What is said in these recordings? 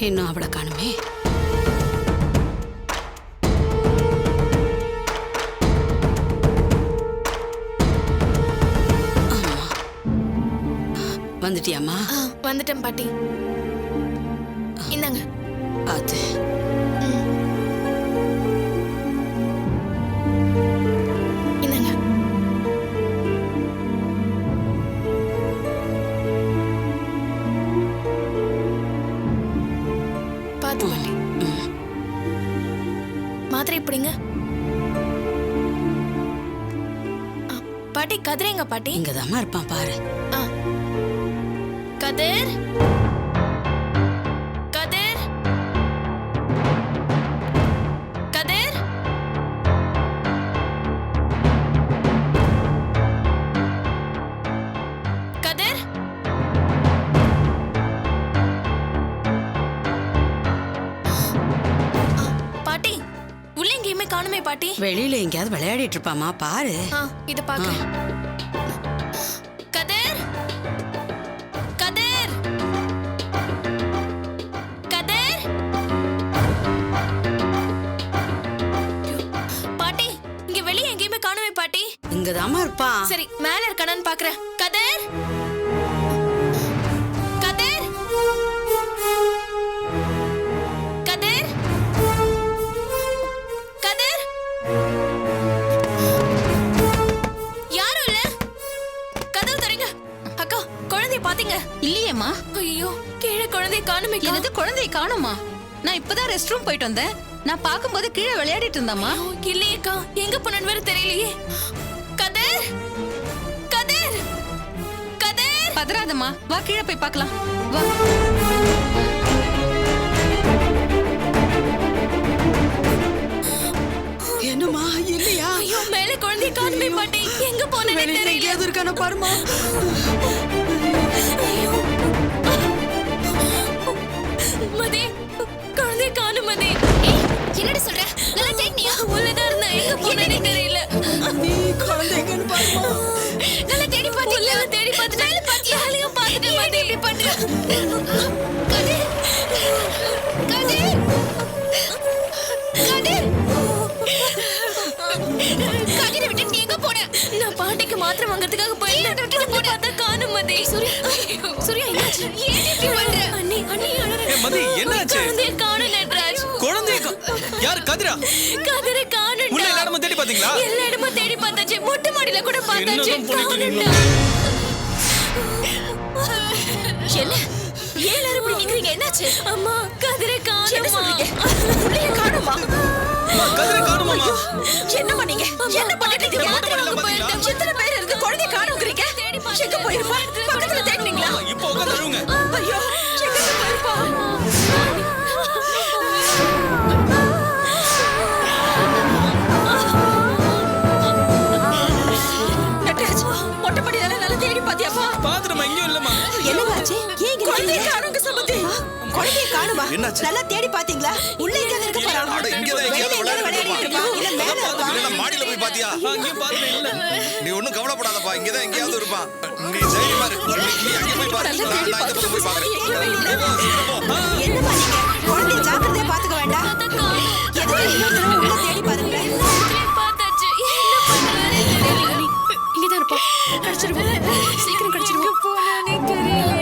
இன்னும் அவளை காணுமே. வந்துட்டியாமா? வந்துட்டேன் பாட்டி. இந்தாங்க. அது இந்தாங்க. பாத்து பாட்டி. மாத்திரை இப்படிங்க. பாட்டி கதிரேங்க பாட்டி. இங்கதாம்மா இருப்பான் பாரு. கதிர், கதிர், கதிர். கதிர். பாட்டி உள்ள எங்கேயுமே காணுமே பாட்டி. வெளியில எங்கேயாவது விளையாடிட்டு இருப்பாமா பாரு. இத பாக்குறேன். இங்கதாம்மா இருப்பான். சரி மேல இருக்கானு பாக்குறேன். கதிர், கதிர், கதிர், கதிர். யாரும் இல்ல. கதவு தரங்க. அக்கா குழந்தைய பாத்தீங்க? இல்லையேம்மா. ஐயோ கீழே குழந்தைய காணுமே. எனது குழந்தைய காணுமா? நான் இப்பதான் ரெஸ்ட் ரூம் போயிட்டு வந்தேன். நான் பாக்கும்போது கீழே விளையாடிட்டு இருந்தாமா. இல்லையேக்கா, எங்க போனன்னு வேற தெரியலையே. கதிர், கதிர், கதிர். பதறாதம்மா, வா கீழே போய் பார்க்கலாம். வா. என்னம்மா இல்லையா? ஐயோ மேல குழந்தைய காணுமே பாட்டி. எங்க போனன்னு தெரியல. எங்கேயாவது இருக்கான பாருமா. ஐயோ மதி, குழந்தைய காணும் மதி. என்னடி சொல்ற? நல்லா தேடினியா? உள்ளதான் இருந்தா எங்க போனன்னு தெரியல. நீ குழந்தை எங்கன்னு பாருமா. நல்லா தேடி பாத்தீங்களா? தேடி பார்த்து நல்லா பாத்தியா? ஹலியோ பாத்துட்டு மதி இப்படி பண்ற. கதிர், கதிர், கதிர். கதிரை விட்டு நீ எங்க போன? நான் பாட்டிக்கு மாத்திரை வாங்குறதுக்காக போயிருந்தேன். விட்டுட்டு போன. பார்த்தா காணும் மதி. சூர்யா, சூர்யா என்னாச்சு? ஏன் இப்படி பண்ற? அண்ணி, அண்ணி அழற. மதி என்னாச்சு? குழந்தைய காணும் நட்ராஜ். குழந்தைய யார்? கதிரா? கதிரை காணும். உள்ள எல்லா இடமும் தேடி பாத்தீங்களா? எல்லா இடமும் தேடி பார்த்தாச்சு. மொட்டை மாடியில கூட பார்த்தாச்சு. காணும்டா. என்ன? ஏன் எல்லாரும் இப்படி நிக்கிறீங்க? என்னாச்சு? அம்மா கதிரை காணும். என்ன சொல்றீங்க? புள்ளைய காணுமா? கதிரை காணுமாமா? என்னம்மா நீங்க? என்ன பண்ணிட்டு இருக்கீங்க? எத்தனை பேர் இருக்கு? குழந்தைய காணும்ங்கறீங்க? எங்க போயிருப்பா? பக்கத்துல தேடுனீங்களா? இப்போ உட்கார்ந்து அழுவுங்க. ஐயோ எங்க போயிருப்பா? நட்ராஜ், மொட்டை மாடியில நல்லா தேடி பாத்தியாப்பா? பாத்துறமா எங்கேயும் இல்லம்மா. என்னவாச்சு? ஏன் குழந்தைய காணுங்க சம்பந்தி. குழந்தைய காணுமா? என்னாச்சு? நல்லா தேடி பாத்தீங்களா? உள்ள எங்க இருக்க போறாங்க? அட இங்க தான் எங்கேயாவது விளையாடிட்டு இருப்பான். இல்ல மேல இருப்பான். இல்ல மாடியில போய் பாத்தியா? அங்கேயும் பாத்துட்டு இல்ல. நீ ஒண்ணும் கவலைப்படாதப்பா, இங்கதான் எங்கேயாவது இருப்பான். நீ தைரியமா இரு. நீ அங்க போய் பாரு. நான் இந்த பக்கம் போய் பாக்குறேன். என்னமா நீங்க? குழந்தைய ஜாக்கிரதையா பாத்துக்க வேண்டாம். எதுக்கு இன்னொரு தடவை உள்ள தேடி பாருங்க. பார்த்தாச்சு. என்ன பண்றானே தெரியல. இங்கதான் இருப்பா. கிடைச்சிருவோம். சீக்கிரம் கிடைச்சிருவோம். போனானே தெரியல.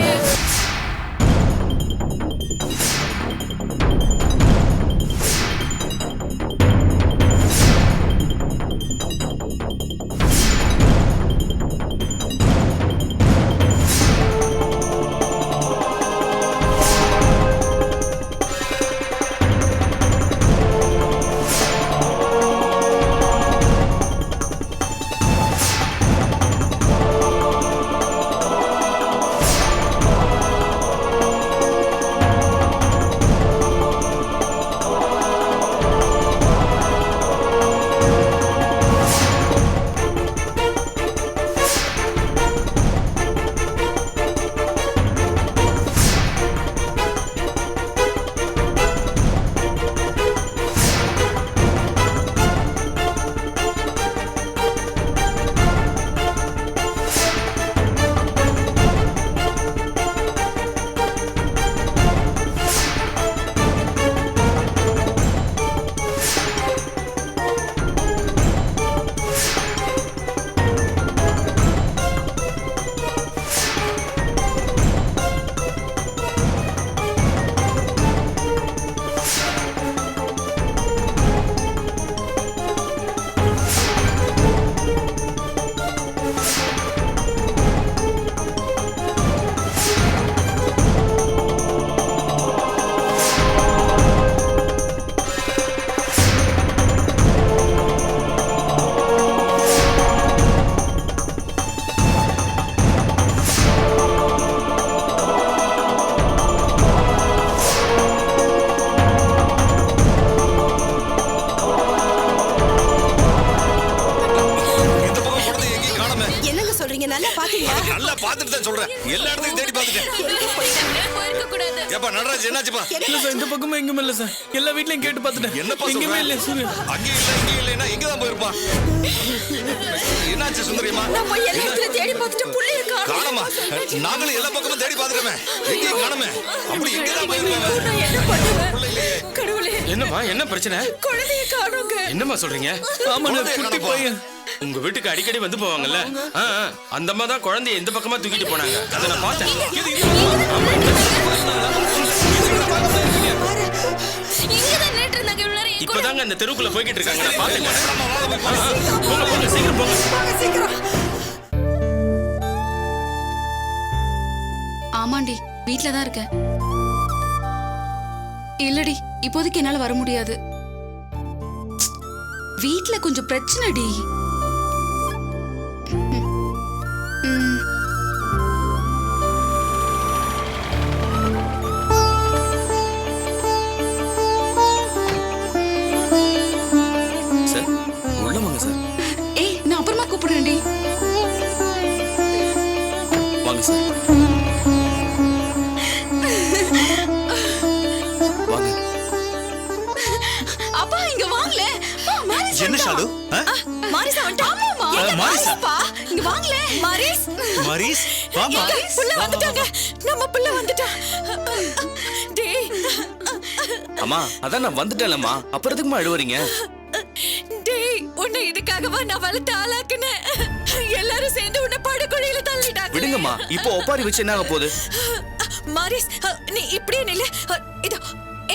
ஏப்பா நடராஜ் என்னாச்சுப்பா இல்ல சார் இந்த பக்கமும் எங்குமே இல்ல சார் எல்லா வீட்லயும் கேட்டு பார்த்துட்டேன் என்னப்பா எங்குமே சொல்ற? இல்ல சூர்யா அங்கேயும் இல்ல இங்கேயும் இல்லைன்னா எங்கதான் போயிருப்பான் என்னாச்சு சுந்தரியம்மா நான் போய் எல்லா இடத்துலயும் தேடி பார்த்துட்டு புள்ளைய காணமா நாங்களும் எல்லா பக்கமும் தேடி பாத்துட்டோமே எங்கேயும் காணமே அப்படி எங்கதான் போயிருப்பாங்க நான் என்ன பண்ணுவேன் புள்ள இல்லையே கடவுளே என்னம்மா என்ன பிரச்சனை குழந்தைய காணோங்க என்னம்மா சொல்றீங்க ஆமா நான் குழந்தைய குட்டி காணோம்பா. பையன் உங்க வீட்டுக்கு அடிக்கடி வந்து போவாங்கல்ல அந்த அம்மா தான் குழந்தைய எந்த பக்கமா தூக்கிட்டு போனாங்க அதை நான் பார்த்தேன் இங்கதான் நின்னுட்டு இருந்தாங்க இவ்வளவு நேரம் என் கூட. இப்பதாங்க அந்த தெருவுக்குள்ள போய்கிட்டு இருக்காங்க நான் பார்த்தேங்க போங்க போங்க சீக்கிரம் போங்க சீக்கிரம் ஆமாண்டி வீட்ல தான் இருக்கேன். இல்லடி இப்போதைக்கு என்னால வர முடியாது. வீட்ல கொஞ்சம் பிரச்சனைடி. ம். சார் உள்ள வாங்க சார் ஏய் நான் அப்புறமா கூப்பிடுறேன்டி. வாங்க சார் வாங்க அப்பா இங்க வாங்கல. என்ன ஷாலு மாரிஸ் வந்துட்டா ஆமாமா மாரிஸா? இங்க வாங்கல. மாரிஸ் மரீஸ் வாமா புள்ள வந்துட்டாங்க நம்ம புள்ள வந்துட்டா டேய் அம்மா அதான் நான் வந்துட்டேன்லம்மா அப்புறம் எதுக்குமா அழுவுறீங்க டேய் உன்னை இதுக்காகவா நான் வளர்த்து ஆளாக்குனேன் எல்லாரும் சேர்ந்து உன்னை படுகொழியில தள்ளிட்டாங்க விடுங்கம்மா இப்போ ஒப்பாரி வச்சு என்ன ஆக போகுது மாரிஸ் நீ இப்படியே நில்லு இதோ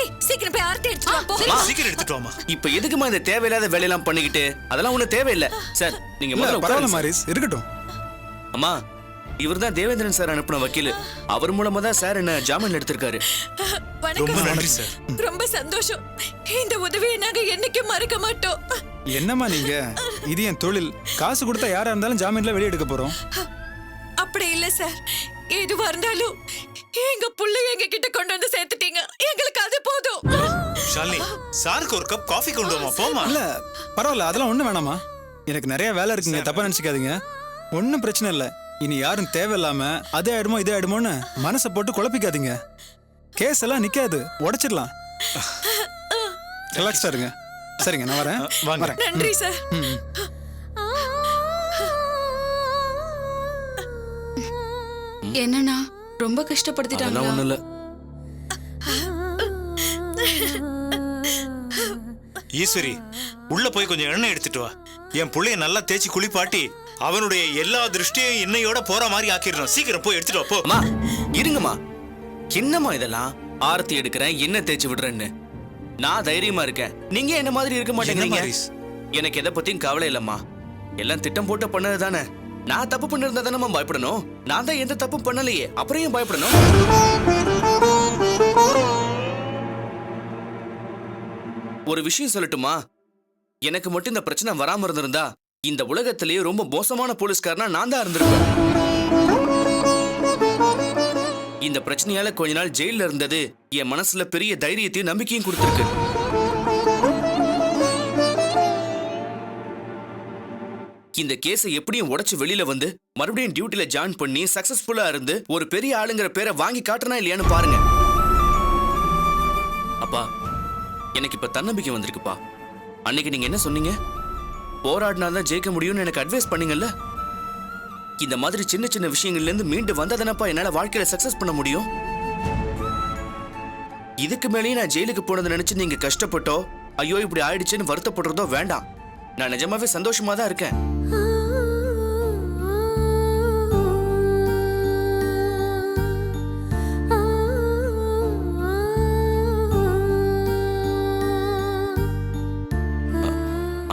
ஏய் சீக்கிரம் போய் ஆர்த்தி எடுத்து வா போ சீக்கிரம் எடுத்துட்டு வாமா. இப்ப எதுக்குமா இந்த தேவையில்லாத வேலையெல்லாம் பண்ணிக்கிட்டு அதெல்லாம் ஒண்ணு தேவையில்லை சார் நீங்க முதல்ல உட்காருங்க சார். மாரிஸ் இருக்கட்டும். அம்மா இவர்தான் தேவேந்திரன் சார் அனுப்பின வக்கீல் அவர் மூலமா தான் சார் என்ன ஜாமீன் எடுத்திருக்காரு ரொம்ப வணக்கம் நன்றி சார். ரொம்ப சந்தோஷம் இந்த உதவியை நாங்க என்னைக்கும் மறக்க மாட்டோம் என்னம்மா நீங்க இது என் தொழில். காசு கொடுத்தா யாரா இருந்தாலும் ஜாமீன்ல வெளியே எடுக்க போறோம். அப்படி இல்ல சார் எதுவா இருந்தாலும் எங்க புள்ள எங்க கிட்ட கொண்டு வந்து சேர்த்துட்டீங்க எங்களுக்கு அது போதும் ஷாலினி சாருக்கு ஒரு கப் காஃபி கொண்டு வாமா போமா. இல்ல பரவாயில்ல அதெல்லாம் ஒண்ணும் வேணாமா. எனக்கு நிறைய வேலை இருக்குங்க தப்பா நினைச்சுக்காதீங்க. ஒன்னும் பிரச்சனை இல்ல. இனி யாரும் தேவையில்லாம அதே ஆயிடுமோ இதே ஆயிடுமோன்னு மனசை போட்டு குழப்பிக்காதீங்க. கேஸ் எல்லாம் நிக்காது உடைச்சிடலாம். ரிலாக்ஸ்டா இருங்க. சரிங்க நான் வரேன் வாங்க. வரேன். நன்றி சார் ம். என்னண்ணா ரொம்ப அதெல்லாம் கஷ்டப்படுத்திட்டாங்களா? ஒண்ணும் இல்ல ஈஸ்வரி உள்ள போய் கொஞ்சம் எண்ணெய் எடுத்துட்டு வா. என் புள்ளைய நல்லா தேய்ச்சி குளிப்பாட்டி அவனுடைய எல்லா திருஷ்டியும் எண்ணெயோட போற மாதிரி ஆக்கிடணும். சீக்கிரம் போய் எடுத்துட்டு வா போ. அம்மா இருங்கம்மா என்னம்மா இதெல்லாம் ஆரத்தி எடுக்கிறேன் என்ன தேய்ச்சி விடுறேன்னு நான் தைரியமா இருக்கேன் நீங்க என்ன மாதிரி இருக்க என்ன மாட்டேங்கிறீங்க மாரிஸ்? எனக்கு எதை பத்தியும் கவலை இல்லம்மா எல்லாம் திட்டம் போட்டு பண்ணது தானே நான் தப்பு பண்ணிருந்தா தானே பயப்படணும் நான் தான் எந்த தப்பும் பண்ணலையே அப்புறம் ஏன் பயப்படணும் ஒரு விஷயம் சொல்லட்டுமா எனக்கு மட்டும் இந்த பிரச்சனை வராம இருந்திருந்தா இந்த உலகத்திலேயே ரொம்ப மோசமான போலீஸ்காரனா நான் தான் இருந்திருப்பேன் இந்த பிரச்சனையால கொஞ்ச நாள் ஜெயில இருந்தது என் மனசுல பெரிய தைரியத்தையும் நம்பிக்கையும் கொடுத்திருக்கு இந்த கேஸை எப்படியும் உடைச்சு வெளியில வந்து மறுபடியும் டியூட்டில ஜாயின் பண்ணி சக்சஸ்ஃபுல்லா இருந்து ஒரு பெரிய ஆளுங்கிற பேரை வாங்கி காட்டுறனா இல்லையான்னு பாருங்க அப்பா எனக்கு இப்ப தன்னம்பிக்கை வந்திருக்குப்பா அன்னைக்கு நீங்க என்ன சொன்னீங்க போராடினாதான் ஜெயிக்க முடியும்னு எனக்கு அட்வைஸ் பண்ணீங்கல்ல இந்த மாதிரி சின்ன சின்ன விஷயங்கள்ல இருந்து மீண்டு வந்ததானப்பா என்னால வாழ்க்கையில சக்சஸ் பண்ண முடியும் இதுக்கு மேலேயே நான் ஜெயிலுக்கு போனதை நினைச்சு நீங்க கஷ்டப்பட்டோ ஐயோ இப்படி ஆயிடுச்சுன்னு வருத்தப்படுறதோ வேண்டாம் நான் நிஜமாவே சந்தோஷமா தான் இருக்கேன்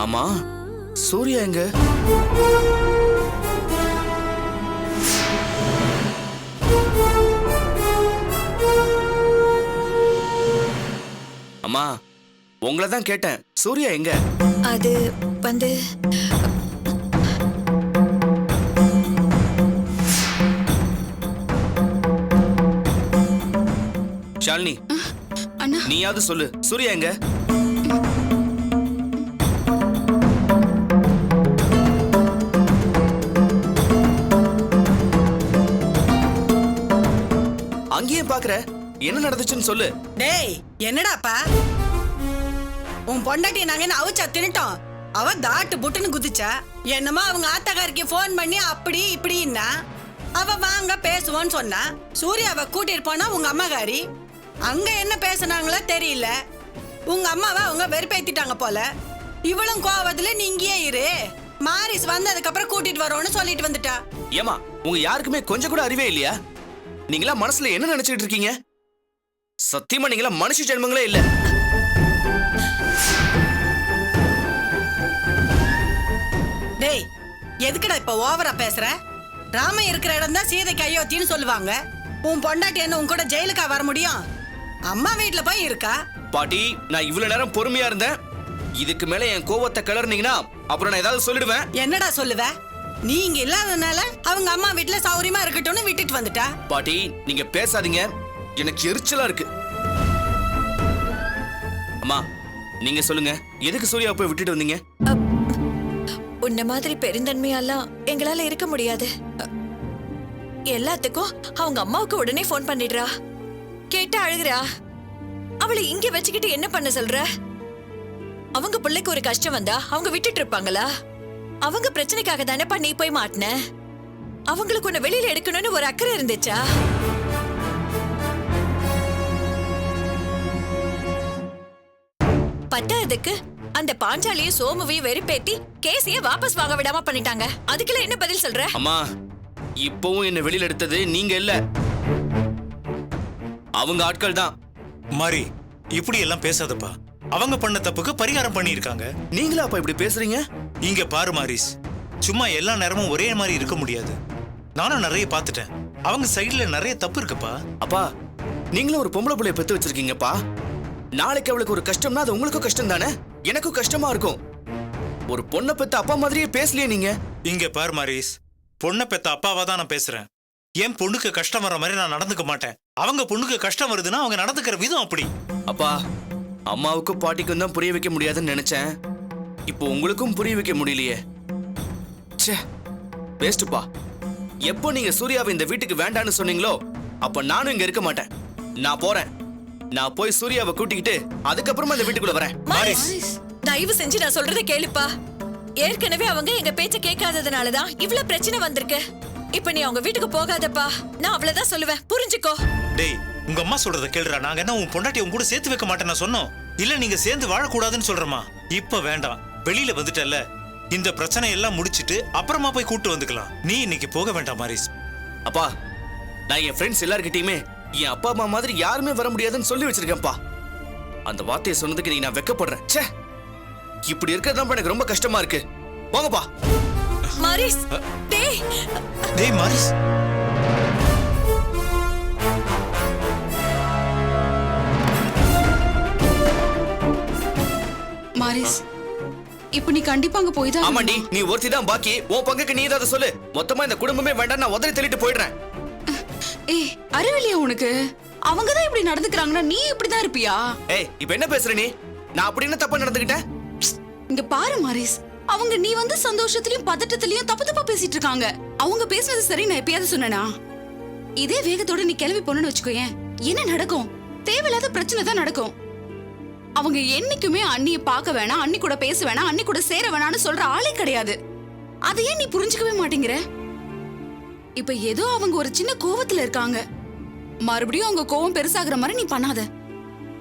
ஆமா சூர்யா எங்க அம்மா உங்களை தான் கேட்டேன் சூர்யா எங்க அது வந்து ஷாலினி அண்ணா நீயாவது சொல்லு சூர்யா எங்க அங்கேயே பாக்குற என்ன நடந்துச்சுன்னு சொல்லு. டேய் என்னடாப்பா உன் பொண்டாட்டி நாங்க என்ன அவிச்சா தின்னுட்டோம். அவ தாட்டு புட்டுன்னு குதிச்சா. என்னமோ அவங்க ஆத்தக்காரிக்கு போன் பண்ணி அப்படி இப்படின்னா அவ வாங்க பேசுவோன்னு சொன்னா. சூர்யாவை கூட்டிட்டு போனா உங்க அம்மாக்காரி அங்க என்ன பேசுனாங்களோ தெரியல. உங்க அம்மாவை அவங்க வெறுப்பேத்திட்டாங்க போல. இவளும் கோவத்துல நீ இங்கேயே இரு, மாரிஸ் வந்ததுக்கு அப்புறம் கூட்டிட்டு வரோன்னு சொல்லிட்டு வந்துட்டா. ஏமா உங்க யாருக்குமே கொஞ்சம் கூட அறிவே இல்லையா? நீங்களா மனசுல என்ன நினைச்சிட்டு இருக்கீங்க? சத்தியமா நீங்களா மனுஷ ஜென்மங்களே இல்ல. டேய் எதுக்குடா இப்ப ஓவரா பேசுற? ராம இருக்கிற இடம் தான் சீதைக்கு அயோத்தின்னு சொல்லுவாங்க. உன் பொண்டாட்டி என்ன உன் கூட ஜெயிலுக்கா வர முடியும்? அம்மா வீட்டுல போய் இருக்கா. பாட்டி, நான் இவ்வளவு நேரம் பொறுமையா இருந்தேன். இதுக்கு மேல என் கோவத்தை கிளறினீங்கன்னா அப்புறம் நான் ஏதாவது சொல்லிடுவேன். என்னடா சொல்லுவ? நீ இங்க இல்லாதனால அவங்க அம்மா வீட்டுல சௌரியமா இருக்கட்டும்னு விட்டுட்டு வந்துட்டா. பாட்டி, நீங்க பேசாதீங்க, எனக்கு எரிச்சலா இருக்கு. அம்மா நீங்க சொல்லுங்க, எதுக்கு சூர்யா போய் விட்டுட்டு வந்தீங்க? உன்ன மாதிரி பெருந்தன்மையெல்லாம் எங்களால இருக்க முடியாது. எல்லாத்துக்கும் அவங்க அம்மாவுக்கு உடனே போன் பண்ணிடுறா. கேட்டா அழுகுறா. அவளை இங்க வச்சுக்கிட்டு என்ன பண்ண சொல்ற? அவங்க பிள்ளைக்கு ஒரு கஷ்டம் வந்தா அவங்க விட்டுட்டு இருப்பாங்களா? அவங்க பிரச்சனைக்காக தானே நீ போய் மாட்டின. அவங்களுக்கு உன்னை வெளியில எடுக்கணும்னு ஒரு அக்கறை இருந்துச்சா? பத்தாததுக்கு அந்த பாஞ்சாலியை சோமுவையும் வெறுப்பேத்தி கேஸையே வாபஸ் வாங்க விடாம பண்ணிட்டாங்க. அதுக்கெல்லாம் என்ன பதில் சொல்ற? அம்மா, இப்பவும் என்ன வெளியில எடுத்தது நீங்க இல்ல, அவங்க ஆட்கள் தான். மாரி இப்படி எல்லாம் பேசாதப்பா. அவங்க பண்ண தப்புக்கு பரிகாரம் பண்ணியிருக்காங்க. நீங்களா அப்ப இப்படி பேசுறீங்க? இங்க பாரு மாரிஸ், சும்மா எல்லா நேரமும் ஒரே மாதிரி இருக்க முடியாது. நானும் நிறைய பார்த்துட்டேன். அவங்க சைடுல நிறைய தப்பு இருக்குப்பா. அப்பா, நீங்களும் ஒரு பொம்பளை பிள்ளைய பெத்து வச்சிருக்கீங்கப்பா. நாளைக்கு அவளுக்கு ஒரு கஷ்டம்னா அது உங்களுக்கும் கஷ்டம் தானே, எனக்கும் கஷ்டமா இருக்கும். ஒரு பொண்ணை பெத்த அப்பா மாதிரியே பேசலையே நீங்க. இங்க பாரு மாரிஸ், பொண்ணை பெத்த அப்பாவா தான் நான் பேசுறேன். என் பொண்ணுக்கு கஷ்டம் வர மாதிரி நான் நடந்துக்க மாட்டேன். அவங்க பொண்ணுக்கு கஷ்டம் வருதுன்னா அவங்க நடந்துக்கிற விதம் அப்படி. அப்பா, அம்மாவுக்கும் பாட்டிக்கும் தான் புரிய வைக்க முடியாதுன்னு நினைச்சேன். இப்போ உங்களுக்கும் புரிய வைக்க முடியலையே. ச்சே, வேஸ்ட்பா. எப்போ நீங்க சூர்யாவை இந்த வீட்டுக்கு வேண்டான்னு சொன்னீங்களோ அப்ப நானும் இங்க இருக்க மாட்டேன். நான் போறேன். நான் போய் சூர்யாவை கூட்டிக்கிட்டு அதுக்கப்புறமா இந்த வீட்டுக்குள்ள வரேன். மாரிஸ், தயவு செஞ்சு நான் சொல்றதை கேளுப்பா. ஏற்கனவே அவங்க எங்க பேச்ச கேட்காததுனாலதான் இவ்வளவு பிரச்சனை வந்திருக்கு. இப்ப நீ அவங்க வீட்டுக்கு போகாதப்பா. நான் அவ்வளவுதான் சொல்லுவேன், புரிஞ்சுக்கோ. டேய், உங்க அம்மா சொல்றத கேளுடா. நாங்க என்ன உன் பொண்டாட்டி உங்க கூட சேர்த்து வைக்க மாட்டேன் நான் சொன்னோம். இல்ல நீங்க சேர்ந்து வாழக்கூடாதுன்னு சொல்றமா? இப்ப வேண்டாம், வெளியில வந்துட்டல. இந்த பிரச்சனை எல்லாம் முடிச்சிட்டு அப்புறமா போய் கூட்டு வந்துக்கலாம். நீ இன்னைக்கு போக வேண்டாம் மாரிஸ். அப்பா, நான் என் ஃப்ரெண்ட்ஸ் எல்லார்கிட்டயுமே என் அப்பா அம்மா மாதிரி யாருமே வர முடியாதுன்னு சொல்லி வச்சிருக்கேன்ப்பா. அந்த வார்த்தையை சொன்னதுக்கு நீ நான் வெட்கப்படுறேன். ச்சே, இப்படி இருக்கிறது எனக்கு ரொம்ப கஷ்டமா இருக்கு. போங்கப்பா. மாரிஸ், டேய் டேய் மாரிஸ், மாரிஸ் இப்போ நீ கண்டிப்பா அங்க போய் தான். ஆமாண்டி, நீ ஒருத்தி தான் பாக்கி. உன் பங்குக்கு நீ ஏதாவது சொல்லு. மொத்தமா இந்த குடும்பமே வேண்டாம், நான் உதறி தள்ளிட்டு போயிடுறேன். ஏய் அறிவில்லையா உனக்கு? அவங்க தான் இப்படி நடந்துக்கிறாங்கன்னா நீ இப்படி தான் இருப்பியா? ஏய், இப்போ என்ன பேசுற நீ? நான் அப்படி என்ன தப்பா நடந்துக்கிட்டேன்? இங்க பாரு மாரிஸ், அவங்க நீ வந்து சந்தோஷத்துலயும் பதட்டத்திலயும் தப்பு தப்பா பேசிட்டு இருக்காங்க. அவங்க பேசுனது சரி நான் எப்பயாவது சொன்னேனா? இதே வேகத்தோட நீ கிளம்பி போனன்னு வச்சுக்கோயேன், என்ன நடக்கும்? தேவையில்லாத பிரச்சனை தான் நடக்கும். அவங்க என்னைக்குமே அண்ணியை பார்க்க வேணாம், அண்ணி கூட பேச வேணாம், அண்ணி கூட சேர வேணாம்னு சொல்ற ஆளே கிடையாது. அதையே நீ புரிஞ்சுக்கவே மாட்டேங்கிற. இப்ப ஏதோ அவங்க ஒரு சின்ன கோவத்துல இருக்காங்க. மறுபடியும் அவங்க கோவம் பெருசாகிற மாதிரி நீ பண்ணாத.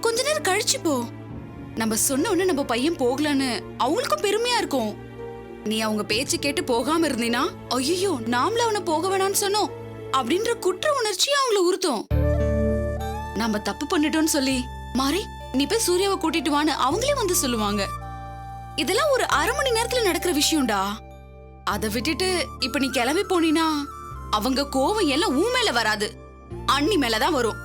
கொஞ்ச நேரம் கழிச்சு போ. நம்ம சொன்ன உடனே நம்ம பையன் போகலன்னு அவங்களுக்கும் பெருமையா இருக்கும். நீ அவங்க பேச்சு கேட்டு போகாம இருந்தீனா, ஐயோ நாமள அவனை போக வேணாம்னு சொன்னோம் அப்படின்ற குற்ற உணர்ச்சி அவங்கள உறுத்தும். நம்ம தப்பு பண்ணிட்டோம்னு சொல்லி மாறி நீ போய் சூர்யாவை கூட்டிட்டு வான்னு அவங்களே வந்து சொல்லுவாங்க. இதெல்லாம் ஒரு அரை மணி நேரத்துல நடக்கிற விஷயம்டா. அதை விட்டுட்டு இப்ப நீ கிளம்பி போனீனா அவங்க கோவம் எல்லாம் உன் மேல வராது, அண்ணி மேலதான் வரும்.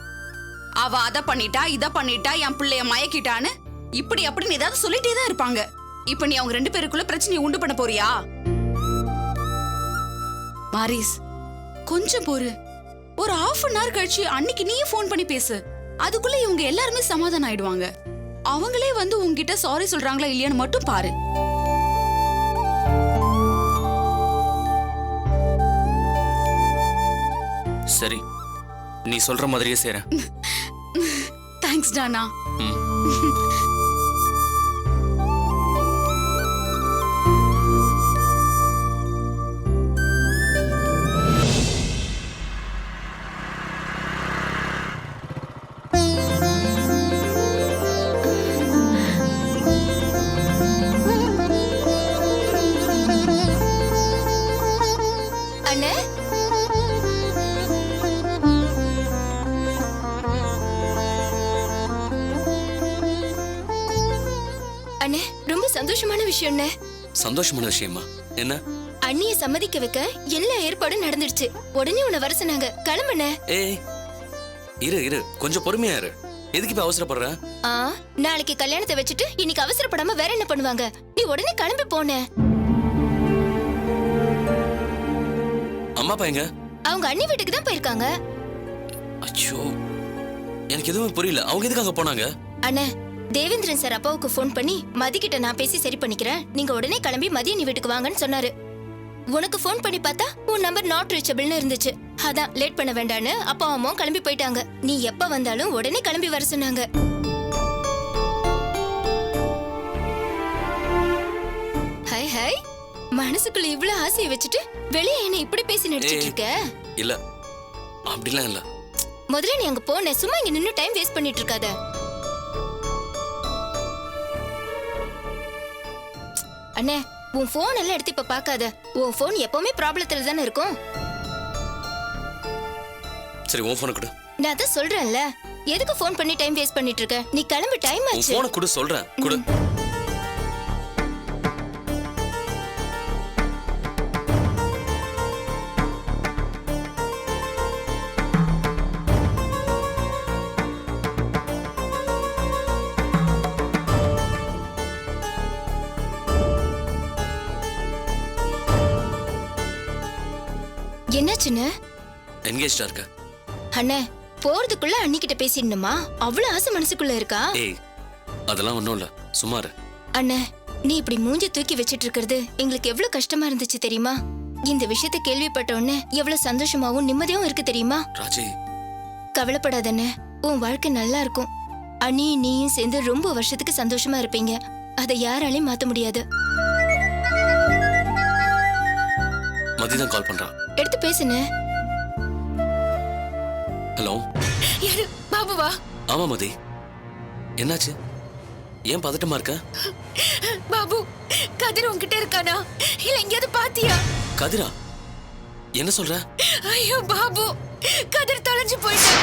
அவ அத பண்ணிட்டா இத பண்ணிட்டா, என் பிள்ளைய மயக்கிட்டான்னு இப்படி அப்படின்னு ஏதாவது சொல்லிட்டே தான் இருப்பாங்க. இப்ப நீ அவங்க 2 பேருக்குள்ள பிரச்சனையை உண்டு பண்ண போறியா? மாரிஸ் கொஞ்சம் பொறு. ஒரு ½ அன் ஹவர் கழிச்சு அன்னைக்கு நீயே ஃபோன் பண்ணி பேசு. அதுக்குள்ள இவங்க எல்லாருமே சமாதானம் ஆயிடுவாங்க. அவங்களே வந்து உன்கிட்ட சாரி சொல்றாங்களா இல்லையான்னு மட்டும் பாரு. சரி, நீ சொல்ற மாதிரியே செய்றேன். தேங்க்ஸ் டானா. அண்ணே அண்ணே ரொம்ப சந்தோஷமான விஷயம் அண்ணே. சந்தோஷமான விஷயமா? என்ன? அண்ணிய சம்மதிக்க வைக்க எல்லா ஏற்பாடும் நடந்துடுச்சு. உடனே உன்னை வர சொன்னாங்க. கிளம்புன. ஏய் இரு இரு, கொஞ்சம் பொறுமையா இரு. எதுக்கு இப்ப அவசரப்படுற? நாளைக்கு கல்யாணத்தை வச்சுட்டு இன்னைக்கு அவசரப்படாம வேற என்ன பண்ணுவாங்க? நீ உடனே கிளம்பி போன. அம்மா அப்பா எங்க? அவங்க அண்ணி வீட்டுக்கு தான் போயிருக்காங்க. அச்சோ, எனக்கு எதுவுமே புரியல. அவங்க எதுக்கு அங்க போனாங்க? அண்ணே, தேவேந்திரன் சார் அப்பாவுக்கு ஃபோன் பண்ணி மதிக்கிட்ட நான் பேசி சரி பண்ணிக்கிறேன், நீங்க உடனே கிளம்பி மதிய நீ வீட்டுக்கு வாங்கன்னு சொன்னாரு. உனக்கு ஃபோன் பண்ணி பார்த்தா உன் நம்பர் நாட் ரீச்சபிள்னு இருந்துச்சு. அதான் லேட் பண்ண வேண்டான்னு அப்பா அம்மாவும் கிளம்பி போயிட்டாங்க. நீ எப்ப வந்தாலும் உடனே கிளம்பி வர சொன்னாங்க. ஹை ஹை, மனசுக்குள்ள இவ்ளோ ஆசையை வச்சுட்டு வெளியே என்ன இப்படி பேசி நடிச்சிட்டு இருக்க? இல்ல அப்படிலாம் இல்ல. முதல்ல நீ அங்க போன, சும்மா இங்க நின்னு டைம் வேஸ்ட் பண்ணிட்டு இருக்காத. அண்ணே, உன் போன் எல்லாம் எடுத்து இப்ப பாக்காத. உன் போன் எப்பவுமே ப்ராப்ளத்துல தானே இருக்கும். சரி, உன் போனை கொடு. நான் அதான் சொல்றேன்ல, எதுக்கு போன் பண்ணி டைம் வேஸ்ட் பண்ணிட்டு இருக்க? நீ கிளம்பி டைம் உன் ஆச்சு. போனை கொடு சொல்றேன். கொடு. என்னாச்சுன்னு? என்கேஜ்டா இருக்க? அண்ணே, போறதுக்குள்ள அண்ணிக்கிட்ட பேசிடணுமா? அவ்வளவு ஆசை மனசுக்குள்ள இருக்கா? ஏய், அதெல்லாம் ஒண்ணும் இல்ல, சும்மா இரு. அண்ணே, நீ இப்படி மூஞ்சி தூக்கி வச்சிட்டு இருக்கிறது எங்களுக்கு எவ்வளவு கஷ்டமா இருந்துச்சு தெரியுமா? இந்த விஷயத்தை கேள்விப்பட்ட உடனே எவ்வளவு சந்தோஷமாவும் நிம்மதியாவும் இருக்கு தெரியுமா? ராஜி, கவலைப்படாதண்ணே, உன் வாழ்க்கை நல்லா இருக்கும். அண்ணியும் நீயும் சேர்ந்து ரொம்ப வருஷத்துக்கு சந்தோஷமா இருப்பீங்க. அதை யாராலையும் மாத்த முடியாது. மதியம் கால் பண்றான், எடுத்து பேசுன. ஹலோ. யாரு? பாபுவா? ஆமா மதி, என்னாச்சு? ஏன் பதட்டமா இருக்க? பாபு, கதிர் உன்கிட்ட இருக்கானா? இல்ல எங்கயாவது பாத்தியா? கதிரா? என்ன சொல்ற? ஐயோ பாபு, கதிர் தொலைஞ்சு போயிட்டான்.